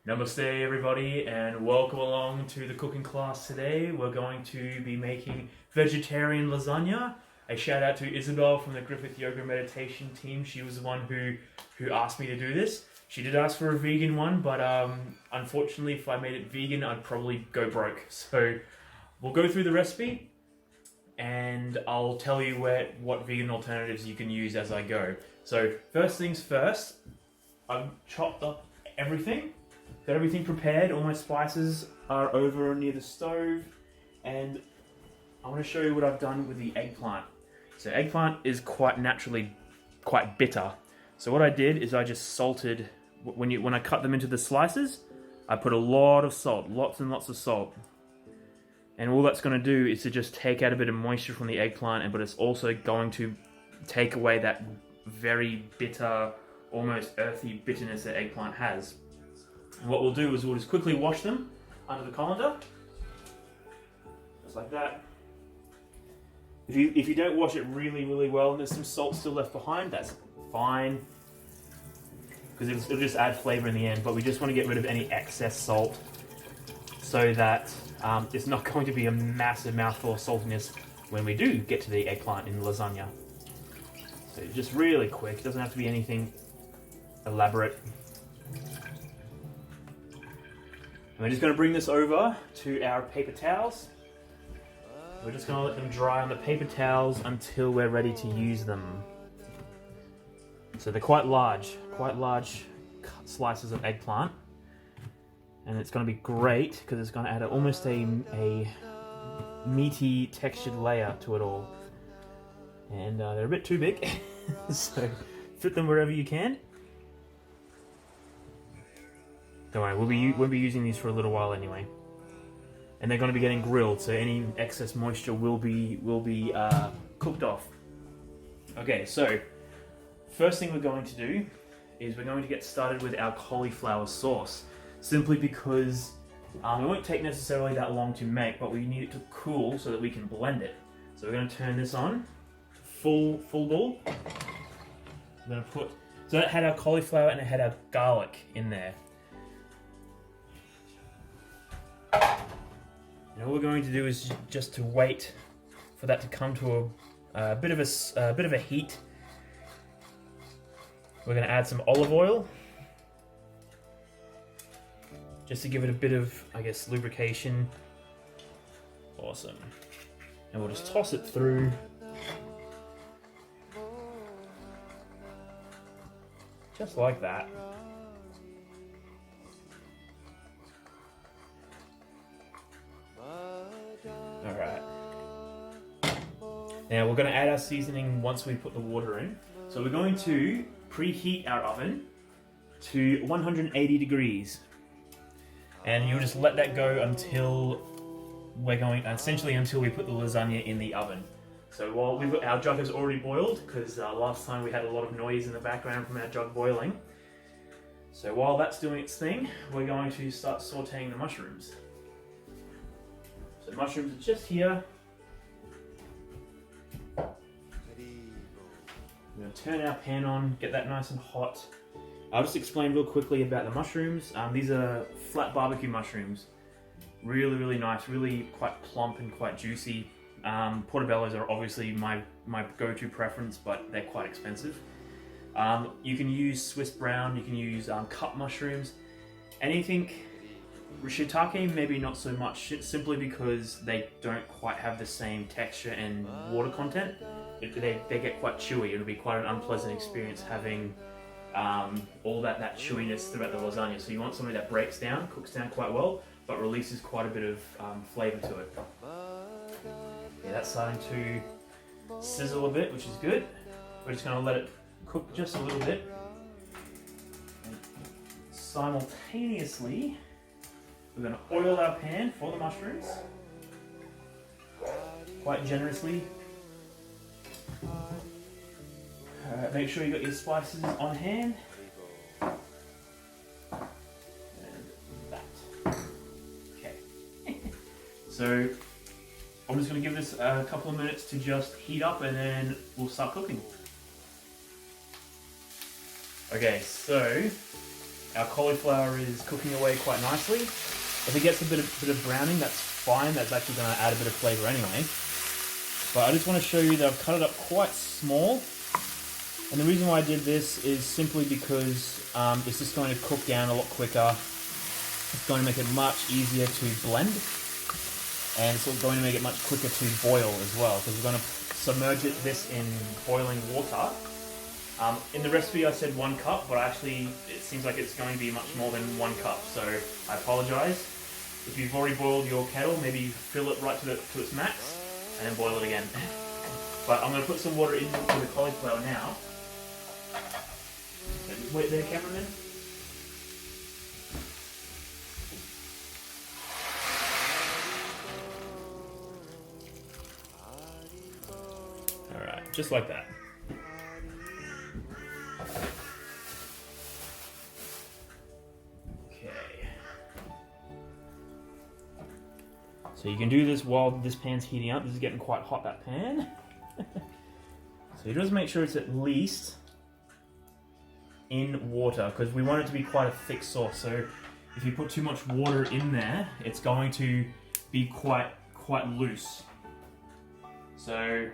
Namaste everybody and welcome along to the cooking class today. We're going to be making vegetarian lasagna. A shout out to Isabel from the Griffith Yoga Meditation team. She was the one who asked me to do this. She did ask for a vegan one, but unfortunately if I made it vegan I'd probably go broke. So we'll go through the recipe and I'll tell you what vegan alternatives you can use as I go. So first things first, I've chopped up everything. Got everything prepared, all my spices are over near the stove, and I want to show you what I've done with the eggplant. So eggplant is quite naturally quite bitter. So what I did is I just salted, when I cut them into the slices, I put a lot of salt, lots and lots of salt. And all that's going to do is to just take out a bit of moisture from the eggplant, but it's also going to take away that very bitter, almost earthy bitterness that eggplant has. And what we'll do is we'll just quickly wash them under the colander, just like that. If you don't wash it really well and there's some salt still left behind, that's fine, because it'll just add flavor in the end, but we just want to get rid of any excess salt so that it's not going to be a massive mouthful of saltiness when we do get to the eggplant in lasagna. So just really quick, it doesn't have to be anything elaborate. And we're just going to bring this over to our paper towels. We're just going to let them dry on the paper towels until we're ready to use them. So they're quite large slices of eggplant. And it's going to be great because it's going to add almost a meaty textured layer to it all. And they're a bit too big, so fit them wherever you can. Don't worry, we'll be using these for a little while anyway. And they're going to be getting grilled, so any excess moisture will be cooked off. Okay, so first thing we're going to do is we're going to get started with our cauliflower sauce. Simply because it won't take necessarily that long to make, but we need it to cool so that we can blend it. So we're going to turn this on, full boil. We're going to put, so that had our cauliflower and it had our garlic in there. And all we're going to do is just to wait for that to come to a bit of a heat. We're going to add some olive oil, just to give it a bit of, I guess, lubrication. Awesome. And we'll just toss it through. Just like that. Alright. Now we're going to add our seasoning once we put the water in. So we're going to preheat our oven to 180 degrees. And you'll just let that go until until we put the lasagna in the oven. So while our jug has already boiled, because last time we had a lot of noise in the background from our jug boiling. So while that's doing its thing, we're going to start sauteing the mushrooms. So the mushrooms are just here. We're going to turn our pan on, get that nice and hot. I'll just explain real quickly about the mushrooms. These are flat barbecue mushrooms. Really nice, really quite plump and quite juicy. Portobellos are obviously my go-to preference, but they're quite expensive. You can use Swiss brown, you can use cut mushrooms. Anything, shiitake maybe not so much, simply because they don't quite have the same texture and water content. They get quite chewy. It'll be quite an unpleasant experience having all that chewiness throughout the lasagna. So you want something that breaks down, cooks down quite well, but releases quite a bit of flavour to it. Yeah, that's starting to sizzle a bit, which is good. We're just going to let it cook just a little bit. And simultaneously, we're going to oil our pan for the mushrooms quite generously. Make sure you got your spices on hand. And that. Okay. So I'm just going to give this a couple of minutes to just heat up and then we'll start cooking. Okay, so our cauliflower is cooking away quite nicely. If it gets a bit of browning, that's fine. That's actually going to add a bit of flavour anyway. But I just want to show you that I've cut it up quite small. And the reason why I did this is simply because it's just going to cook down a lot quicker. It's going to make it much easier to blend. And it's going to make it much quicker to boil as well, because we're going to submerge this in boiling water. In the recipe I said 1 cup, but actually it seems like it's going to be much more than 1 cup, so I apologise. If you've already boiled your kettle, maybe fill it right to its max, and then boil it again. But I'm going to put some water into the cauliflower now. So just wait there, cameraman. Alright, just like that. So you can do this while this pan's heating up. This is getting quite hot, that pan. So you just make sure it's at least in water, because we want it to be quite a thick sauce. So if you put too much water in there, it's going to be quite loose. So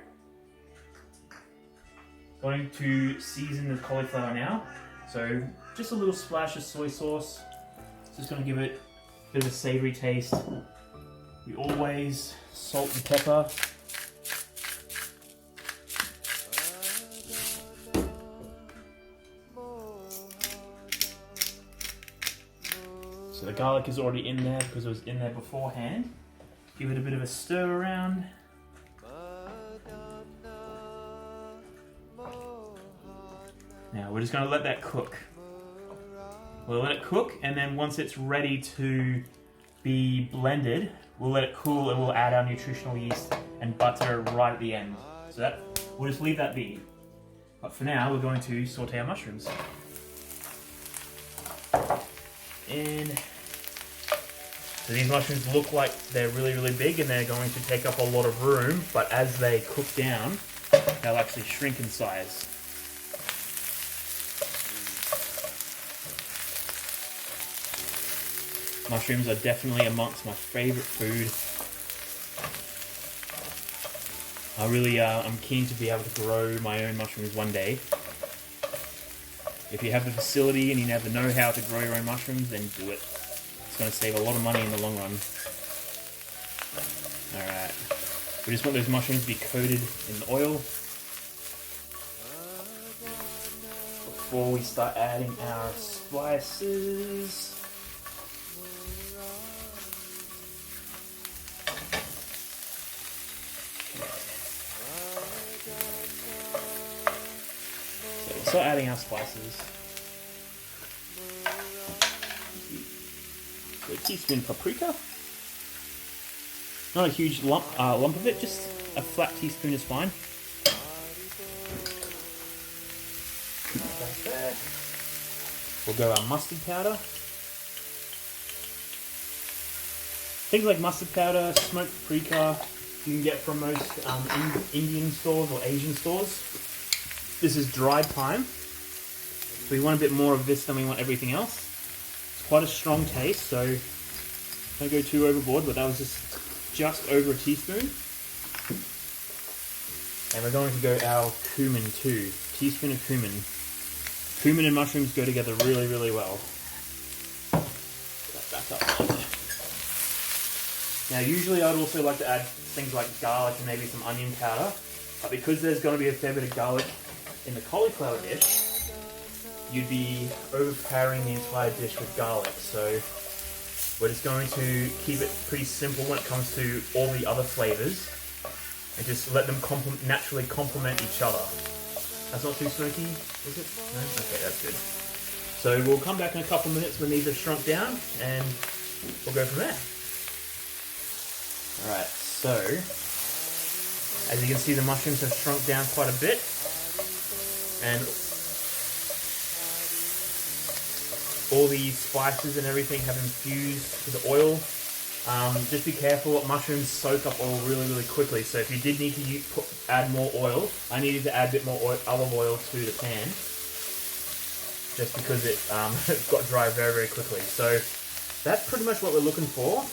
going to season the cauliflower now. So just a little splash of soy sauce. It's just going to give it a bit of a savoury taste. We always salt and pepper. So the garlic is already in there because it was in there beforehand. Give it a bit of a stir around. Now we're just going to let that cook. We'll let it cook, and then once it's ready to be blended, we'll let it cool and we'll add our nutritional yeast and butter right at the end. So that we'll just leave that be. But for now, we're going to saute our mushrooms. And so these mushrooms look like they're really big and they're going to take up a lot of room, but as they cook down, they'll actually shrink in size. Mushrooms are definitely amongst my favourite food. I'm keen to be able to grow my own mushrooms one day. If you have the facility and you have the know-how to grow your own mushrooms, then do it. It's going to save a lot of money in the long run. Alright. We just want those mushrooms to be coated in the oil before we start adding our spices. Start adding our spices. So a teaspoon paprika. Not a huge lump of it, just a flat teaspoon is fine. Right there. We'll go our mustard powder. Things like mustard powder, smoked paprika, you can get from most Indian stores or Asian stores. This is dried thyme, so we want a bit more of this than we want everything else. It's quite a strong taste, so don't go too overboard, but that was just over a teaspoon. And we're going to go our cumin too, teaspoon of cumin. Cumin and mushrooms go together really well. Put that back up. Now usually I'd also like to add things like garlic and maybe some onion powder, but because there's going to be a fair bit of garlic in the cauliflower dish, you'd be overpowering the entire dish with garlic. So we're just going to keep it pretty simple when it comes to all the other flavors and just let them naturally complement each other. That's not too smoky, is it? No? Okay, that's good. So we'll come back in a couple of minutes when these have shrunk down and we'll go from there. Alright, so as you can see, the mushrooms have shrunk down quite a bit. And all the spices and everything have infused to the oil. Just be careful, mushrooms soak up oil really quickly. So if you did need to add more oil, I needed to add a bit more olive oil to the pan. just because it got dry very, very quickly. So that's pretty much what we're looking for.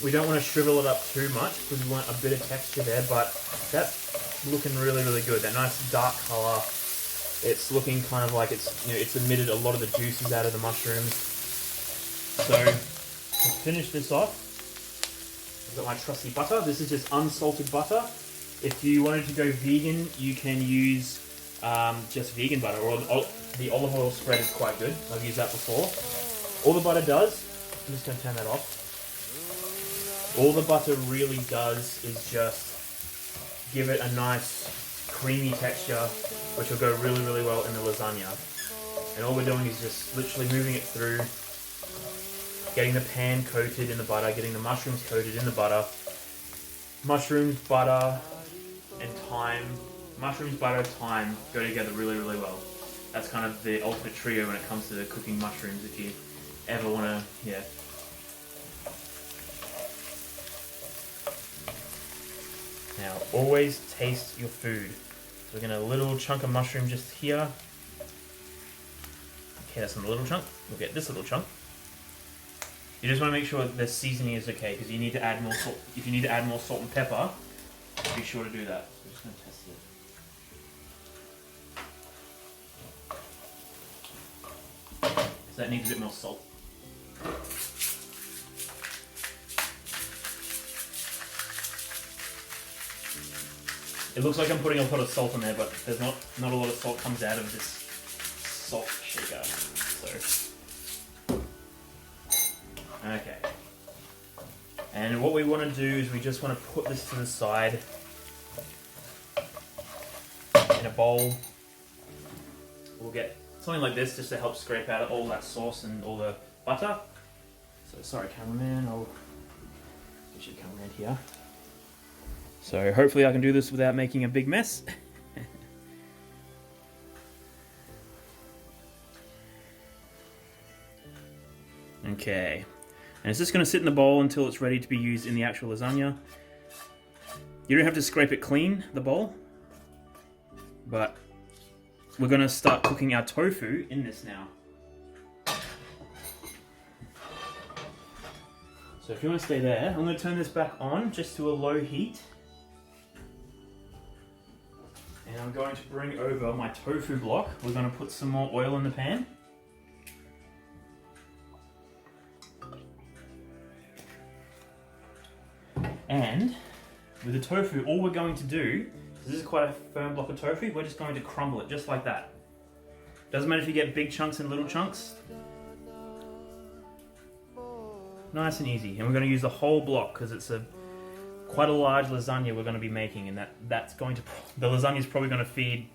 We don't want to shrivel it up too much because we want a bit of texture there, but that's looking really, really good. That nice dark color. It's looking kind of like it's emitted a lot of the juices out of the mushrooms. So to finish this off, I've got my trusty butter. This is just unsalted butter. If you wanted to go vegan, you can use just vegan butter, or the olive oil spread is quite good. I've used that before. All the butter does, I'm just going to turn that off. All the butter really does is just give it a nice creamy texture, which will go really, really well in the lasagna. And all we're doing is just literally moving it through, getting the pan coated in the butter, getting the mushrooms coated in the butter. Mushrooms, butter, and thyme. Mushrooms, butter, thyme go together really, really well. That's kind of the ultimate trio when it comes to cooking mushrooms, if you ever want to, yeah. Now, always taste your food. So we're going to a little chunk of mushroom just here. Okay, that's in a little chunk. We'll get this little chunk. You just want to make sure the seasoning is okay, because you need to add more salt. If you need to add more salt and pepper, be sure to do that. So we're just going to test it. So that needs a bit more salt. It looks like I'm putting a lot of salt in there, but there's not a lot of salt comes out of this salt shaker. So, okay. And what we want to do is we just want to put this to the side in a bowl. We'll get something like this just to help scrape out all that sauce and all the butter. So sorry, cameraman, I'll get your cameraman here. So hopefully I can do this without making a big mess. Okay, and it's just going to sit in the bowl until it's ready to be used in the actual lasagna. You don't have to scrape it clean, the bowl, but we're going to start cooking our tofu in this now. So if you want to stay there, I'm going to turn this back on just to a low heat. And I'm going to bring over my tofu block. We're going to put some more oil in the pan. And with the tofu, all we're going to do, this is quite a firm block of tofu, we're just going to crumble it just like that. Doesn't matter if you get big chunks and little chunks. Nice and easy. And we're going to use the whole block because it's quite a large lasagna we're going to be making, and the lasagna is probably going to feed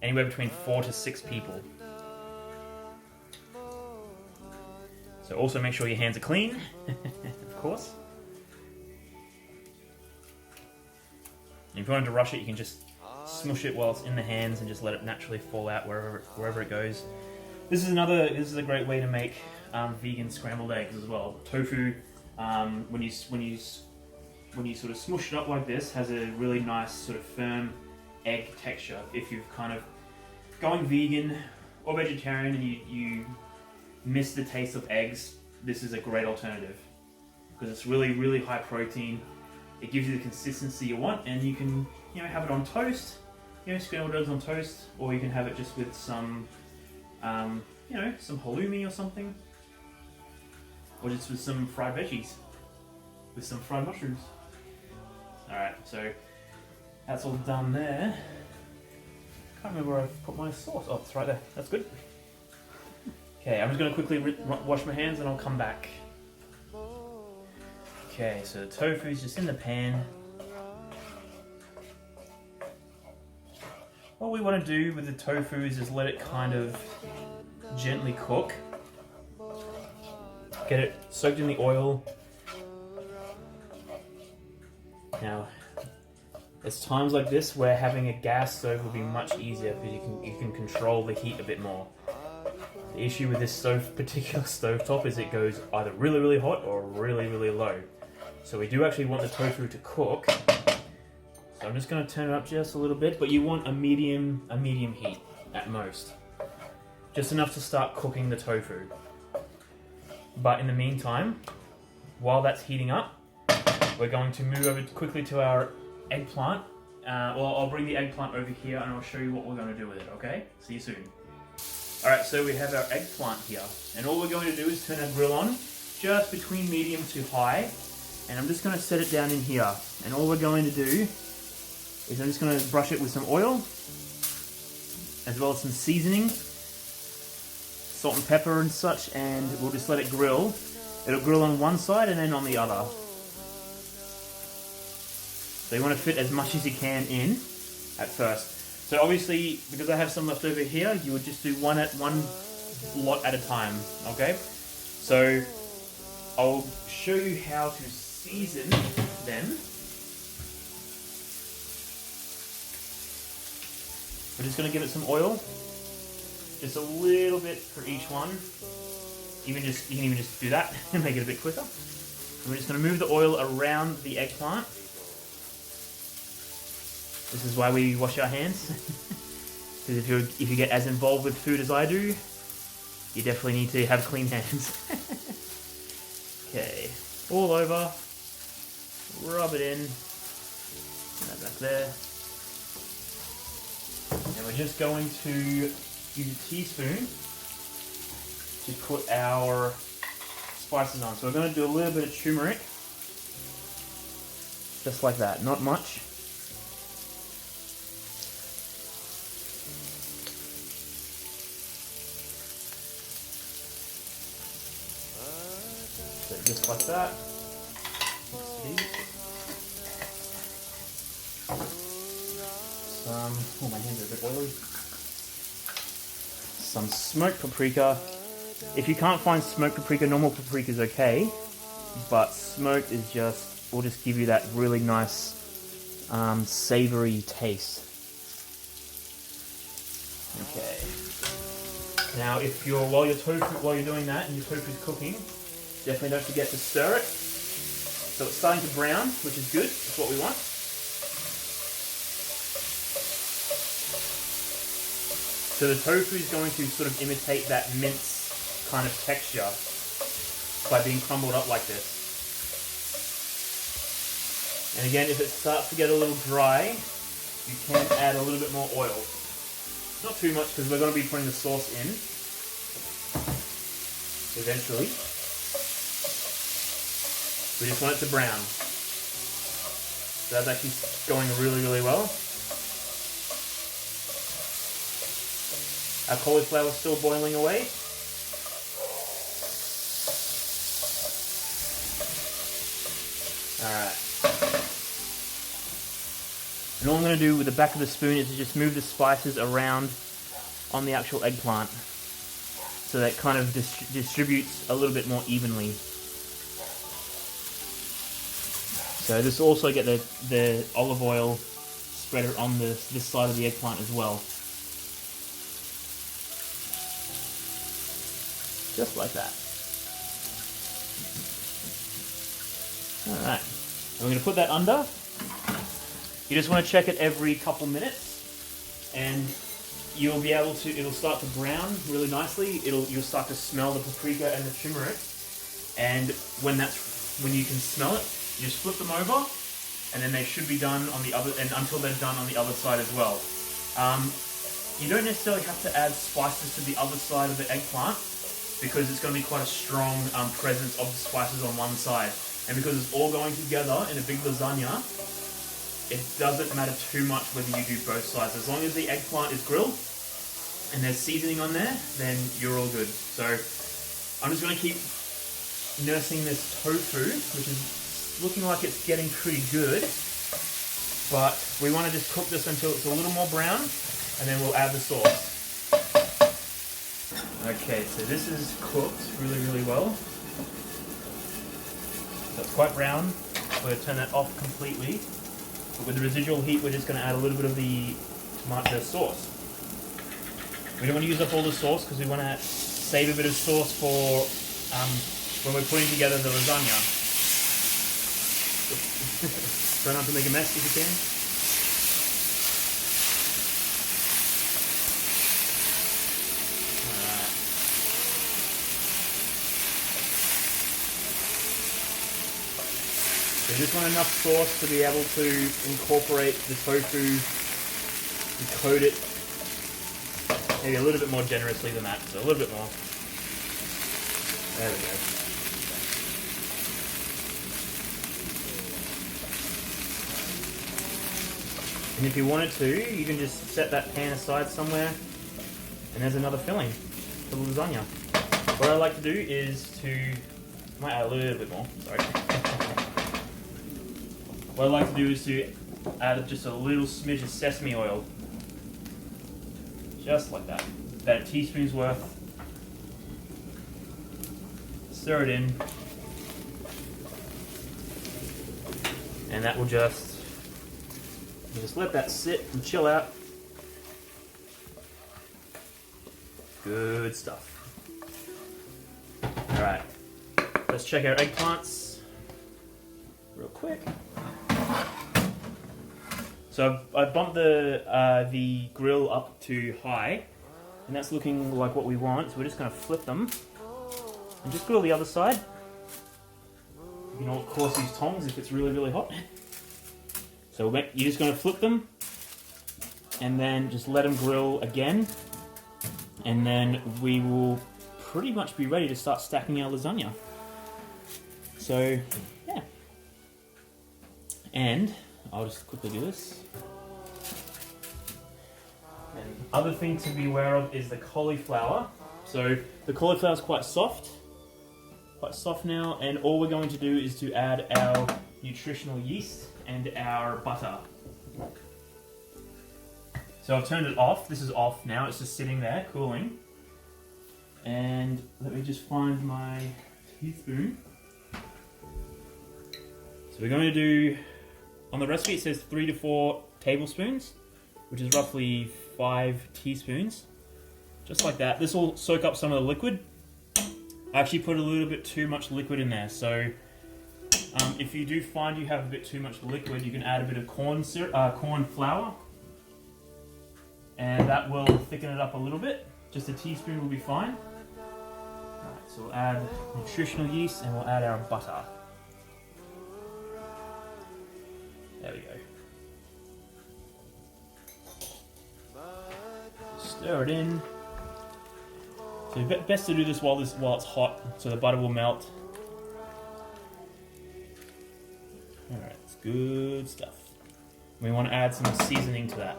anywhere between 4 to 6 people. So also make sure your hands are clean, of course. And if you wanted to rush it, you can just smush it while it's in the hands and just let it naturally fall out wherever it goes. This is a great way to make vegan scrambled eggs as well. Tofu, when you sort of smush it up like this, has a really nice sort of firm egg texture. If you've kind of going vegan or vegetarian and you miss the taste of eggs, this is a great alternative because it's really, really high protein. It gives you the consistency you want, and you can have it on toast, scrambled eggs on toast, or you can have it just with some some halloumi or something, or just with some fried veggies, with some fried mushrooms. Alright, so that's all done there. Can't remember where I've put my sauce. Oh, it's right there. That's good. Okay, I'm just going to quickly wash my hands and I'll come back. Okay, so the tofu is just in the pan. What we want to do with the tofu is just let it kind of gently cook. Get it soaked in the oil. Now, it's times like this where having a gas stove will be much easier because you can control the heat a bit more. The issue with this particular stovetop is it goes either really, really hot or really, really low. So we do actually want the tofu to cook. So I'm just going to turn it up just a little bit, but you want a medium heat at most. just enough to start cooking the tofu. But in the meantime, while that's heating up, we're going to move over quickly to our eggplant. Well, I'll bring the eggplant over here and I'll show you what we're going to do with it, okay? See you soon. Alright, so we have our eggplant here. And all we're going to do is turn our grill on just between medium to high. And I'm just going to set it down in here. And all we're going to do is I'm just going to brush it with some oil, as well as some seasoning, salt and pepper and such, and we'll just let it grill. It'll grill on one side and then on the other. So you want to fit as much as you can in at first. So obviously, because I have some left over here, you would just do one lot at a time, okay? So I'll show you how to season them. We're just going to give it some oil, just a little bit for each one. You can even just do that and make it a bit quicker. And we're just going to move the oil around the eggplant. This is why we wash our hands. Because if you get as involved with food as I do, you definitely need to have clean hands. Okay, all over. Rub it in. Put that back there. And we're just going to use a teaspoon to put our spices on. So we're going to do a little bit of turmeric. Just like that, not much. So just like that. Oh, my hands are a bit oily. Some smoked paprika. If you can't find smoked paprika, normal paprika is okay, but smoked is will just give you that really nice savory taste. Okay. Now, while you're doing that and your tofu is cooking, definitely don't forget to stir it. So it's starting to brown, which is good. That's what we want. So the tofu is going to sort of imitate that mince kind of texture by being crumbled up like this. And again, if it starts to get a little dry, you can add a little bit more oil. Not too much, because we're going to be putting the sauce in eventually. We just want it to brown. So that's actually going really, really well. Our cauliflower is still boiling away. Alright. And all I'm going to do with the back of the spoon is to just move the spices around on the actual eggplant, so that kind of distributes a little bit more evenly. So this will also get the olive oil spread on this side of the eggplant as well. Just like that. Alright. And we're going to put that under. You just want to check it every couple minutes, and you'll be able to, it'll start to brown really nicely. You'll start to smell the paprika and the turmeric, and when you can smell it, you just flip them over, and then they should be done on the other, and until they're done on the other side as well. You don't necessarily have to add spices to the other side of the eggplant, because it's going to be quite a strong presence of the spices on one side. And because it's all going together in a big lasagna, it doesn't matter too much whether you do both sides. As long as the eggplant is grilled and there's seasoning on there, then you're all good. So I'm just going to keep nursing this tofu, which is looking like it's getting pretty good. But we want to just cook this until it's a little more brown, and then we'll add the sauce. Okay, so this is cooked really, really well. So it's quite brown. We're going to turn that off completely. But with the residual heat, we're just going to add a little bit of the tomato sauce. We don't want to use up all the sauce because we want to save a bit of sauce for when we're putting together the lasagna. Try not to make a mess if you can. Alright. So you just want enough sauce to be able to incorporate the tofu and coat it maybe a little bit more generously than that, so a little bit more. There we go. And if you wanted to, you can just set that pan aside somewhere, and there's another filling for the lasagna. What I like to do is I might add a little bit more, sorry. What I like to do is to add just a little smidge of sesame oil. Just like that. About a teaspoon's worth. Stir it in. And that will just let that sit and chill out. Good stuff. Alright, let's check our eggplants real quick. So I've bumped the grill up to high, and that's looking like what we want. So we're just going to flip them and just grill the other side. You know, of course, these tongs if it's really, really hot. So you're just going to flip them and then just let them grill again, and then we will pretty much be ready to start stacking our lasagna. So yeah, and I'll just quickly do this. And other thing to be aware of is the cauliflower. So the cauliflower is quite soft now, and all we're going to do is to add our nutritional yeast and our butter. So I've turned it off. This is off now. It's just sitting there cooling. And let me just find my teaspoon. So we're going to do, on the recipe it says 3 to 4 tablespoons, which is roughly 5 teaspoons. Just like that. This will soak up some of the liquid. I actually put a little bit too much liquid in there, so if you do find you have a bit too much liquid, you can add a bit of corn flour, and that will thicken it up a little bit. Just a teaspoon will be fine. Alright, so we'll add nutritional yeast and we'll add our butter. There we go. Stir it in. So best to do this while it's hot, so the butter will melt. Alright, it's good stuff. We want to add some seasoning to that.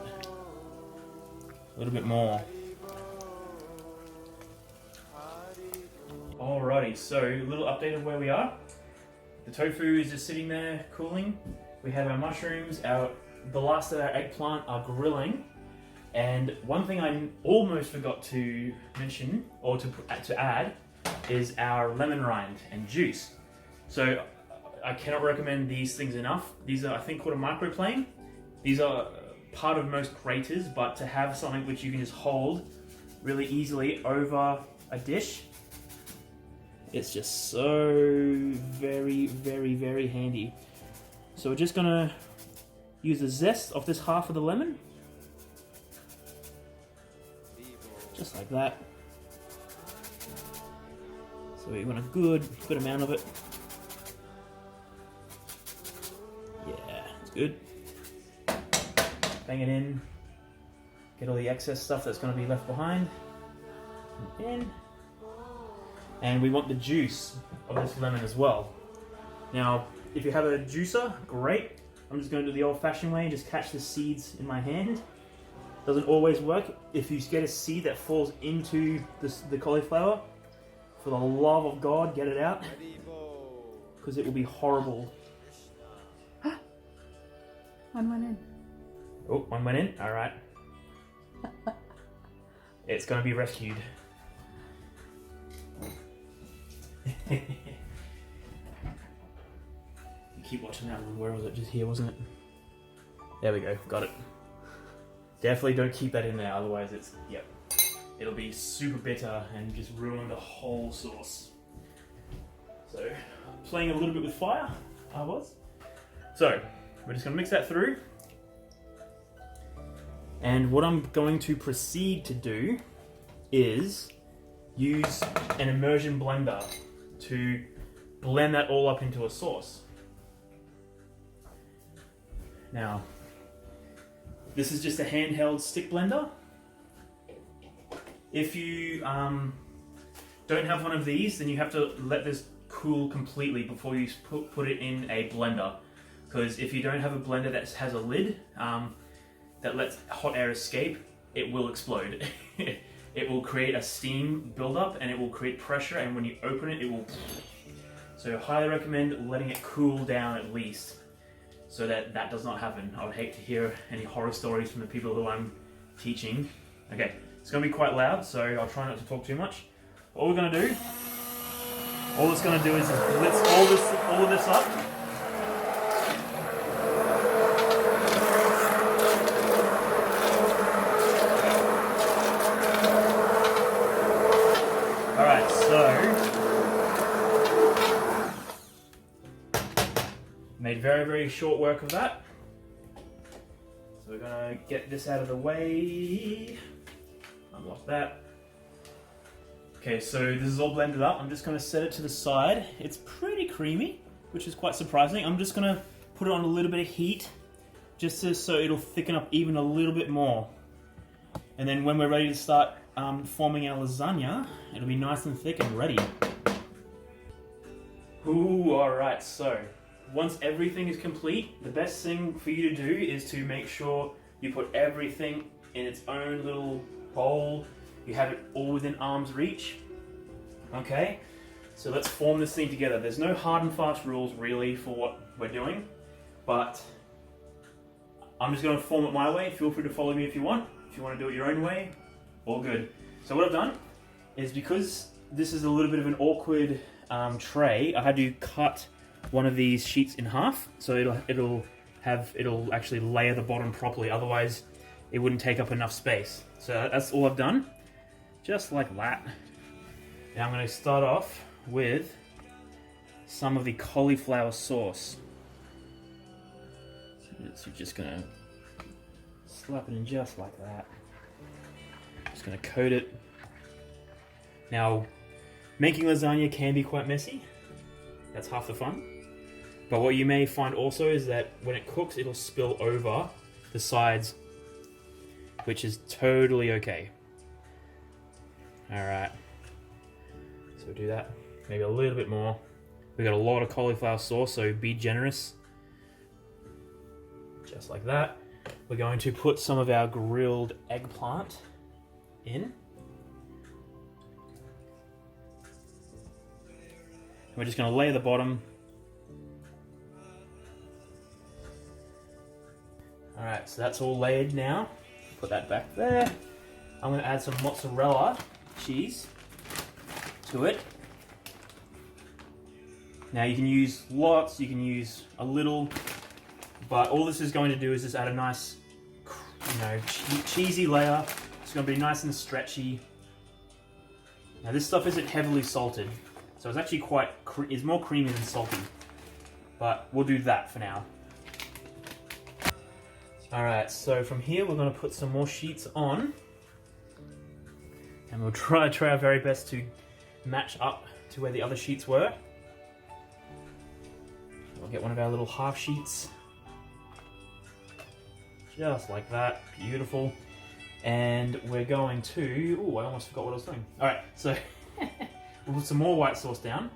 A little bit more. Alrighty, so a little update of where we are. The tofu is just sitting there cooling. We have our mushrooms, the last of our eggplant are grilling. And one thing I almost forgot to mention, or to add, is our lemon rind and juice. So I cannot recommend these things enough. These are, I think, called a microplane. These are part of most graters, but to have something which you can just hold really easily over a dish, it's just so very, very, very handy. So we're just gonna use the zest of this half of the lemon. Just like that. So we want a good amount of it. Yeah, it's good. Bang it in. Get all the excess stuff that's going to be left behind. In. And we want the juice of this lemon as well. Now, if you have a juicer, great. I'm just going to do the old-fashioned way and just catch the seeds in my hand. Doesn't always work. If you get a seed that falls into the cauliflower, for the love of God, get it out, because it will be horrible. One went in. Oh, one went in. All right. It's going to be rescued. You keep watching that one. Where was it? Just here, wasn't it? There we go. Got it. Definitely don't keep that in there, otherwise it'll be super bitter and just ruin the whole sauce. So, playing a little bit with fire, I was. So, we're just going to mix that through. And what I'm going to proceed to do is use an immersion blender to blend that all up into a sauce. Now, this is just a handheld stick blender. If you don't have one of these, then you have to let this cool completely before you put it in a blender. Because if you don't have a blender that has a lid that lets hot air escape, it will explode. It will create a steam buildup and it will create pressure, and when you open it, it will... So I highly recommend letting it cool down at least, so that that does not happen. I would hate to hear any horror stories from the people who I'm teaching. Okay, it's going to be quite loud, so I'll try not to talk too much. All we're going to do, all it's going to do is blitz all of this up. Alright, so made very, very short work of that. So we're going to get this out of the way. Unlock that. Okay, so this is all blended up. I'm just going to set it to the side. It's pretty creamy, which is quite surprising. I'm just going to put it on a little bit of heat, just so it'll thicken up even a little bit more. And then when we're ready to start forming our lasagna, it'll be nice and thick and ready. Ooh, alright, so once everything is complete, the best thing for you to do is to make sure you put everything in its own little bowl. You have it all within arm's reach. Okay, so let's form this thing together. There's no hard and fast rules really for what we're doing, but I'm just going to form it my way. Feel free to follow me if you want. If you want to do it your own way, all good. So what I've done is, because this is a little bit of an awkward tray, I had to cut one of these sheets in half, so it'll actually layer the bottom properly. Otherwise, it wouldn't take up enough space. So that's all I've done, just like that. Now I'm going to start off with some of the cauliflower sauce. So we're just going to slap it in just like that. Just going to coat it. Now, making lasagna can be quite messy. That's half the fun. But what you may find also is that when it cooks, it'll spill over the sides, which is totally okay. Alright. So we'll do that. Maybe a little bit more. We got a lot of cauliflower sauce, so be generous. Just like that. We're going to put some of our grilled eggplant in. We're just going to layer the bottom. Alright, so that's all layered now. Put that back there. I'm going to add some mozzarella cheese to it. Now you can use lots, you can use a little, but all this is going to do is just add a nice, cheesy layer. It's going to be nice and stretchy. Now this stuff isn't heavily salted, so it's actually it's more creamy than salty, but we'll do that for now. Alright, so from here we're going to put some more sheets on, and we'll try our very best to match up to where the other sheets were. We'll get one of our little half sheets, just like that, beautiful. And we're going to, I almost forgot what I was doing. Alright, so we'll put some more white sauce down.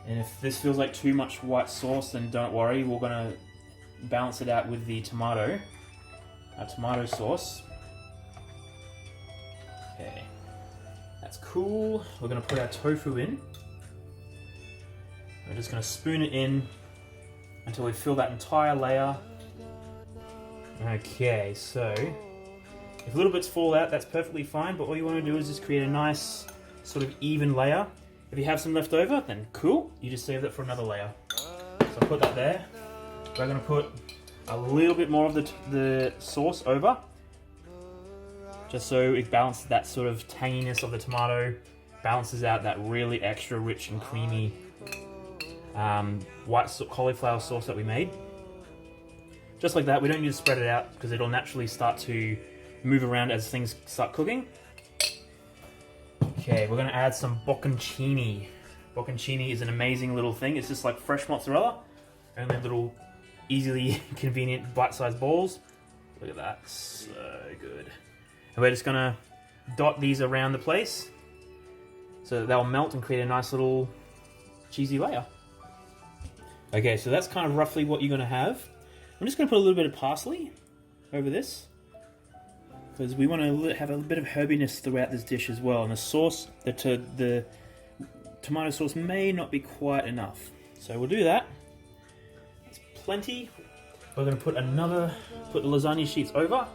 And if this feels like too much white sauce, then don't worry, we're going to balance it out with the tomato sauce. Okay, that's cool. We're going to put our tofu in. We're just going to spoon it in until we fill that entire layer. Okay, so if little bits fall out, that's perfectly fine, but all you want to do is just create a nice sort of even layer. If you have some left over, then cool, you just save that for another layer. So I'll put that there. We're going to put a little bit more of the sauce over, just so it balances that sort of tanginess of the tomato, balances out that really extra rich and creamy cauliflower sauce that we made. Just like that. We don't need to spread it out because it'll naturally start to move around as things start cooking. Okay, we're going to add some bocconcini. Bocconcini is an amazing little thing. It's just like fresh mozzarella, only little easily convenient bite-sized balls. Look at that, so good. And we're just gonna dot these around the place so that they'll melt and create a nice little cheesy layer. Okay, so that's kind of roughly what you're gonna have. I'm just gonna put a little bit of parsley over this because we want to have a bit of herbiness throughout this dish as well. And the sauce, the tomato sauce may not be quite enough, so we'll do that. It's plenty. We're going to put the lasagna sheets over.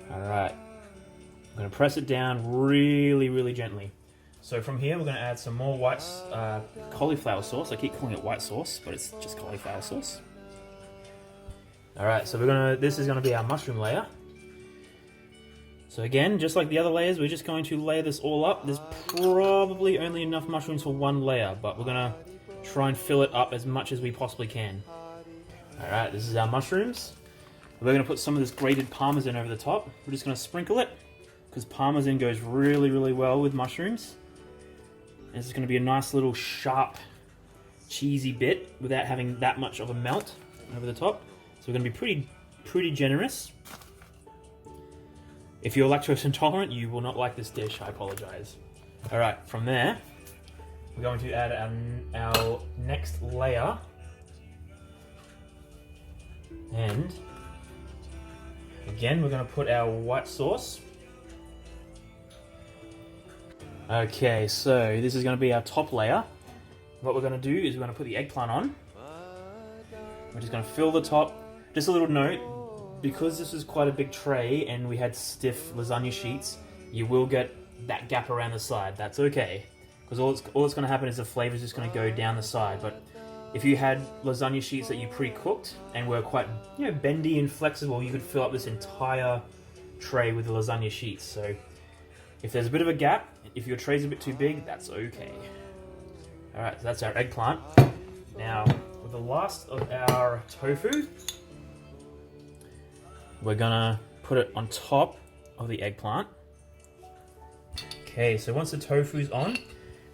Alright, I'm going to press it down really, really gently. So from here we're going to add some more cauliflower sauce. I keep calling it white sauce, but it's just cauliflower sauce. Alright, so this is going to be our mushroom layer. So again, just like the other layers, we're just going to layer this all up. There's probably only enough mushrooms for one layer, but we're going to try and fill it up as much as we possibly can. Alright, this is our mushrooms. We're going to put some of this grated parmesan over the top. We're just going to sprinkle it, because parmesan goes really, really well with mushrooms. And this is going to be a nice little sharp, cheesy bit without having that much of a melt over the top. So we're going to be pretty generous. If you're lactose intolerant, you will not like this dish, I apologize. Alright, from there, we're going to add our next layer. And again, we're going to put our white sauce. Okay, so this is going to be our top layer. What we're going to do is we're going to put the eggplant on. We're just going to fill the top. Just a little note, because this is quite a big tray and we had stiff lasagna sheets, you will get that gap around the side. That's okay, because all that's going to happen is the flavor is just going to go down the side. But if you had lasagna sheets that you pre-cooked and were quite bendy and flexible, you could fill up this entire tray with the lasagna sheets. So if there's a bit of a gap, if your tray's a bit too big, that's okay. Alright, so that's our eggplant. Now, with the last of our tofu, we're gonna put it on top of the eggplant. Okay, so once the tofu's on,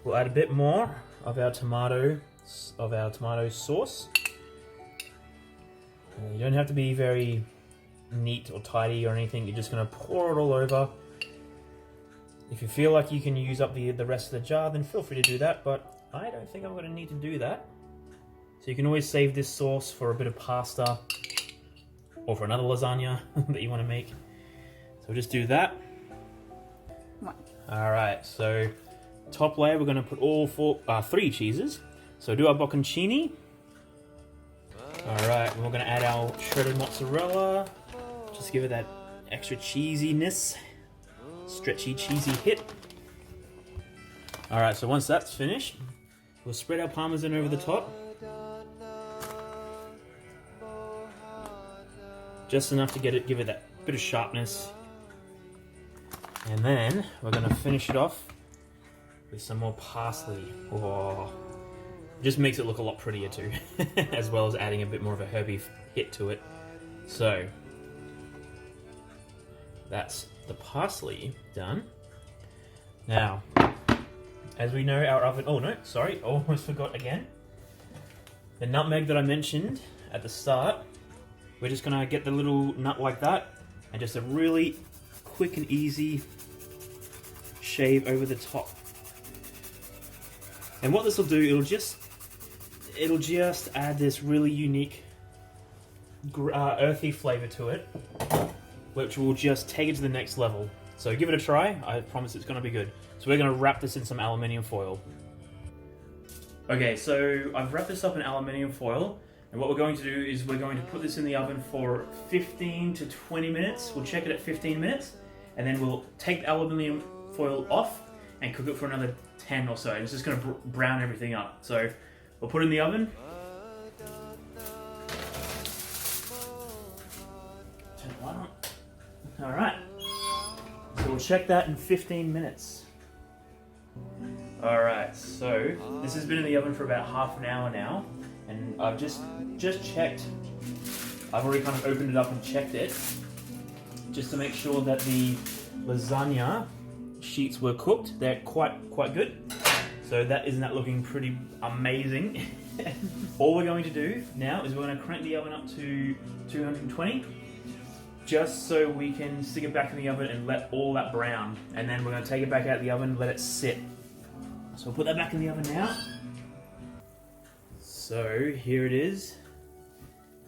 we'll add a bit more of our tomato sauce. You don't have to be very neat or tidy or anything. You're just gonna pour it all over. If you feel like you can use up the rest of the jar, then feel free to do that, but I don't think I'm gonna need to do that. So you can always save this sauce for a bit of pasta or for another lasagna that you want to make. So we'll just do that. Alright, so top layer we're going to put all three cheeses. So do our bocconcini. Alright, we're going to add our shredded mozzarella. Just give it that extra cheesiness. Stretchy, cheesy hit. Alright, so once that's finished, we'll spread our parmesan over the top. Just enough to give it that bit of sharpness. And then we're going to finish it off with some more parsley. Oh, just makes it look a lot prettier too, as well as adding a bit more of a herby hit to it. So that's the parsley done. Now, as we know, our oven... Oh no, sorry, almost forgot again. The nutmeg that I mentioned at the start, we're just going to get the little nut like that, and just a really quick and easy shave over the top. And what this will do, it'll just add this really unique earthy flavor to it, which will just take it to the next level. So give it a try, I promise it's going to be good. So we're going to wrap this in some aluminium foil. Okay, so I've wrapped this up in aluminium foil. And what we're going to do is we're going to put this in the oven for 15 to 20 minutes. We'll check it at 15 minutes, and then we'll take the aluminium foil off and cook it for another 10 or so. And it's just going to brown everything up. So we'll put it in the oven. Turn the light on. Alright. So we'll check that in 15 minutes. Alright, so this has been in the oven for about half an hour now. And I've just checked. I've already kind of opened it up and checked it, just to make sure that the lasagna sheets were cooked. They're quite good. So isn't that looking pretty amazing? All we're going to do now is we're going to crank the oven up to 220, just so we can stick it back in the oven and let all that brown. And then we're going to take it back out of the oven and let it sit. So we'll put that back in the oven now. So here it is,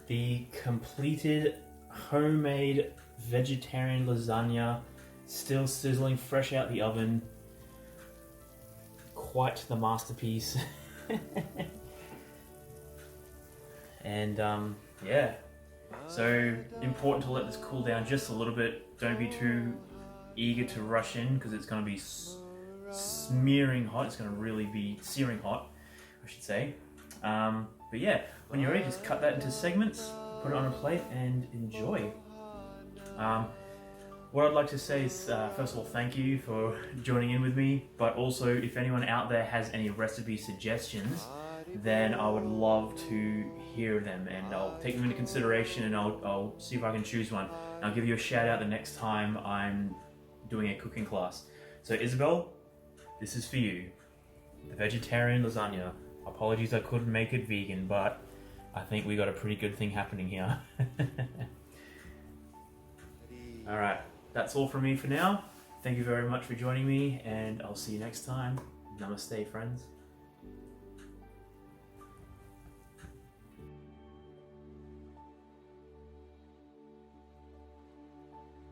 the completed homemade vegetarian lasagna, still sizzling fresh out the oven. Quite the masterpiece. And yeah, so important to let this cool down just a little bit. Don't be too eager to rush in, because it's going to be smearing hot. It's going to really be searing hot, I should say. But yeah, when you're ready, just cut that into segments, put it on a plate, and enjoy. What I'd like to say is, first of all, thank you for joining in with me, but also if anyone out there has any recipe suggestions, then I would love to hear them, and I'll take them into consideration, and I'll see if I can choose one. And I'll give you a shout out the next time I'm doing a cooking class. So Isabel, this is for you. The vegetarian lasagna. Apologies I couldn't make it vegan, but I think we got a pretty good thing happening here. Alright, that's all from me for now. Thank you very much for joining me, and I'll see you next time. Namaste, friends.